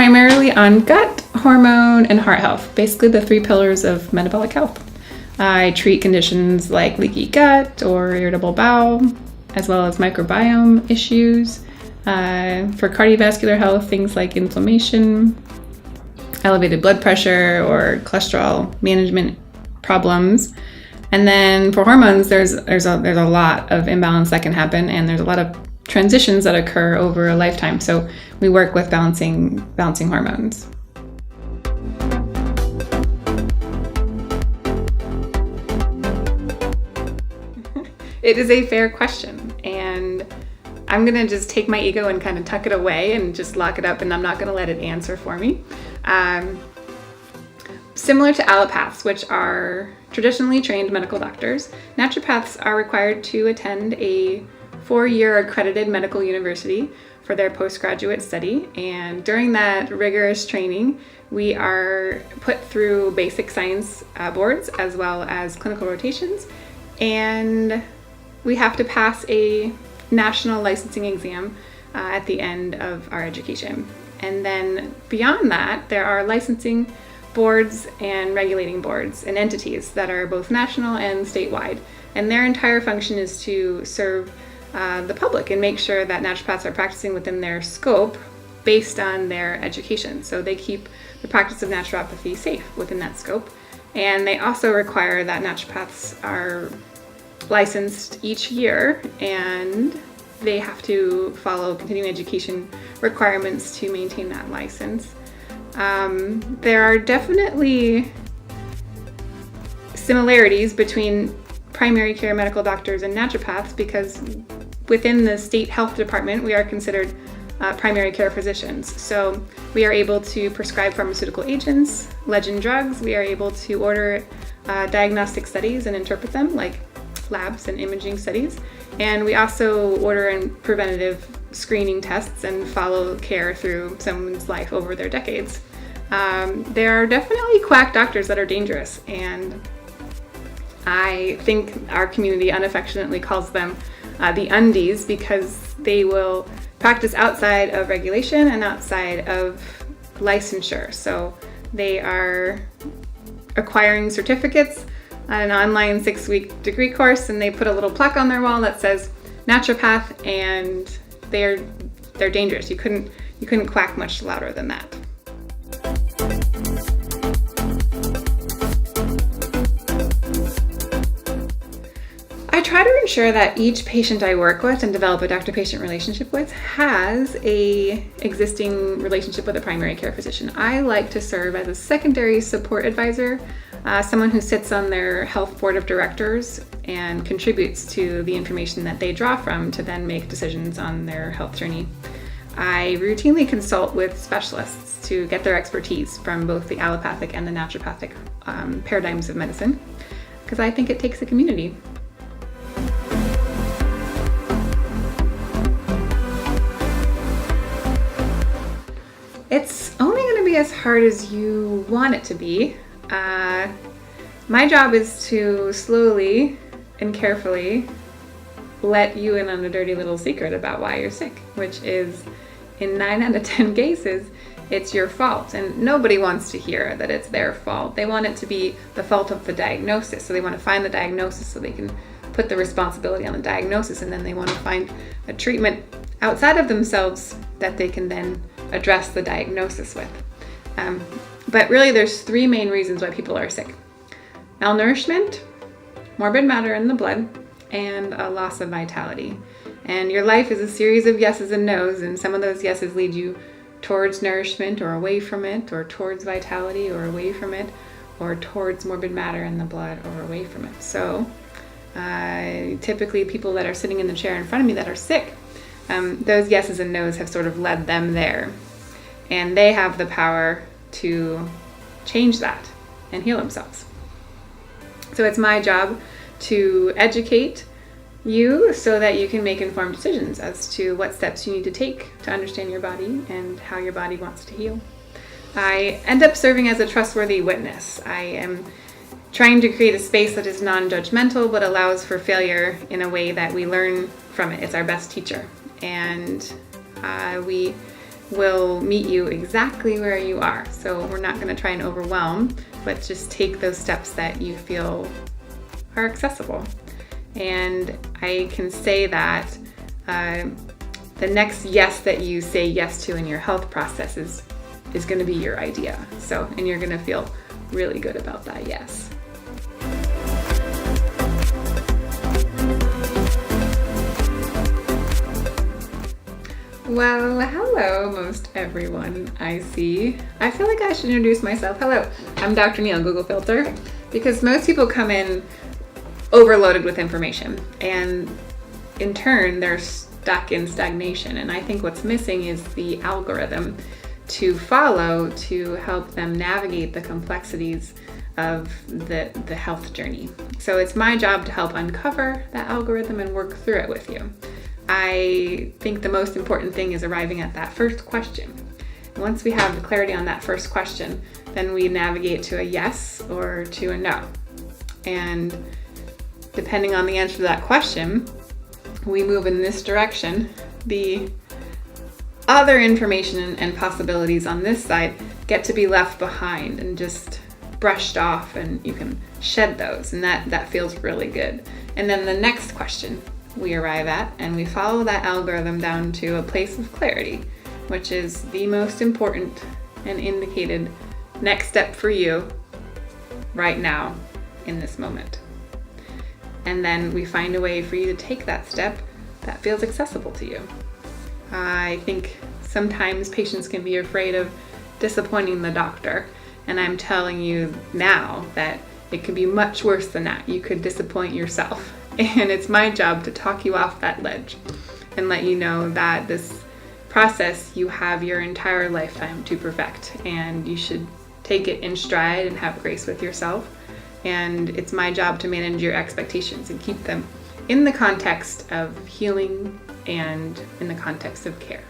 primarily on gut, hormone, and heart health, basically the three pillars of metabolic health. I treat conditions like leaky gut or irritable bowel, as well as microbiome issues. For cardiovascular health, things like inflammation, elevated blood pressure, or cholesterol management problems. And then for hormones, there's a lot of imbalance that can happen, and there's a lot of transitions that occur over a lifetime. So we work with balancing hormones. It is a fair question, and I'm going to just take my ego and kind of tuck it away and just lock it up, and I'm not going to let it answer for me. Similar to allopaths, which are traditionally trained medical doctors, naturopaths are required to attend a 4-year accredited medical university for their postgraduate study. And during that rigorous training, we are put through basic science boards as well as clinical rotations. And we have to pass a national licensing exam at the end of our education. And then beyond that, there are licensing boards and regulating boards and entities that are both national and statewide. And their entire function is to serve the public and make sure that naturopaths are practicing within their scope based on their education. So they keep the practice of naturopathy safe within that scope. And they also require that naturopaths are licensed each year, and they have to follow continuing education requirements to maintain that license. There are definitely similarities between primary care medical doctors and naturopaths, because within the state health department, we are considered primary care physicians. So we are able to prescribe pharmaceutical agents, legend drugs. We are able to order diagnostic studies and interpret them, like labs and imaging studies. And we also order and preventative screening tests and follow care through someone's life over their decades. There are definitely quack doctors that are dangerous, and I think our community unaffectionately calls them the undies, because they will practice outside of regulation and outside of licensure. So they are acquiring certificates on an online 6-week degree course, and they put a little plaque on their wall that says naturopath, and they're dangerous. You couldn't quack much louder than that. I try to ensure that each patient I work with and develop a doctor-patient relationship with has a existing relationship with a primary care physician. I like to serve as a secondary support advisor, someone who sits on their health board of directors and contributes to the information that they draw from to then make decisions on their health journey. I routinely consult with specialists to get their expertise from both the allopathic and the naturopathic paradigms of medicine, because I think it takes a community. It's only going to be as hard as you want it to be. My job is to slowly and carefully let you in on a dirty little secret about why you're sick, which is, in 9 out of 10 cases, it's your fault. And nobody wants to hear that it's their fault. They want it to be the fault of the diagnosis. So they want to find the diagnosis so they can put the responsibility on the diagnosis, and then they want to find a treatment outside of themselves that they can then address the diagnosis with. But really, there's 3 main reasons why people are sick: malnourishment, morbid matter in the blood, and a loss of vitality. And your life is a series of yeses and nos, and some of those yeses lead you towards nourishment or away from it, or towards vitality or away from it, or towards morbid matter in the blood or away from it. So typically people that are sitting in the chair in front of me that are sick, those yeses and nos have sort of led them there, and they have the power to change that and heal themselves. So it's my job to educate you so that you can make informed decisions as to what steps you need to take to understand your body and how your body wants to heal. I end up serving as a trustworthy witness. I am trying to create a space that is non-judgmental but allows for failure in a way that we learn from it. It's our best teacher. And we will meet you exactly where you are. So we're not going to try and overwhelm, but just take those steps that you feel are accessible. And I can say that the next yes that you say yes to in your health process is going to be your idea. And you're going to feel really good about that yes. Well, hello, most everyone I see. I feel like I should introduce myself. Hello, I'm Dr. Neale, Google Filter, because most people come in overloaded with information, and in turn, they're stuck in stagnation. And I think what's missing is the algorithm to follow to help them navigate the complexities of the health journey. So it's my job to help uncover that algorithm and work through it with you. I think the most important thing is arriving at that first question. Once we have the clarity on that first question, then we navigate to a yes or to a no. And depending on the answer to that question, we move in this direction. The other information and possibilities on this side get to be left behind and just brushed off, and you can shed those, and that feels really good. And then the next question we arrive at, and we follow that algorithm down to a place of clarity, which is the most important and indicated next step for you right now in this moment. And then we find a way for you to take that step that feels accessible to you. I think sometimes patients can be afraid of disappointing the doctor, and I'm telling you now that it could be much worse than that. You could disappoint yourself. And it's my job to talk you off that ledge and let you know that this process you have your entire lifetime to perfect, and you should take it in stride and have grace with yourself. And it's my job to manage your expectations and keep them in the context of healing and in the context of care.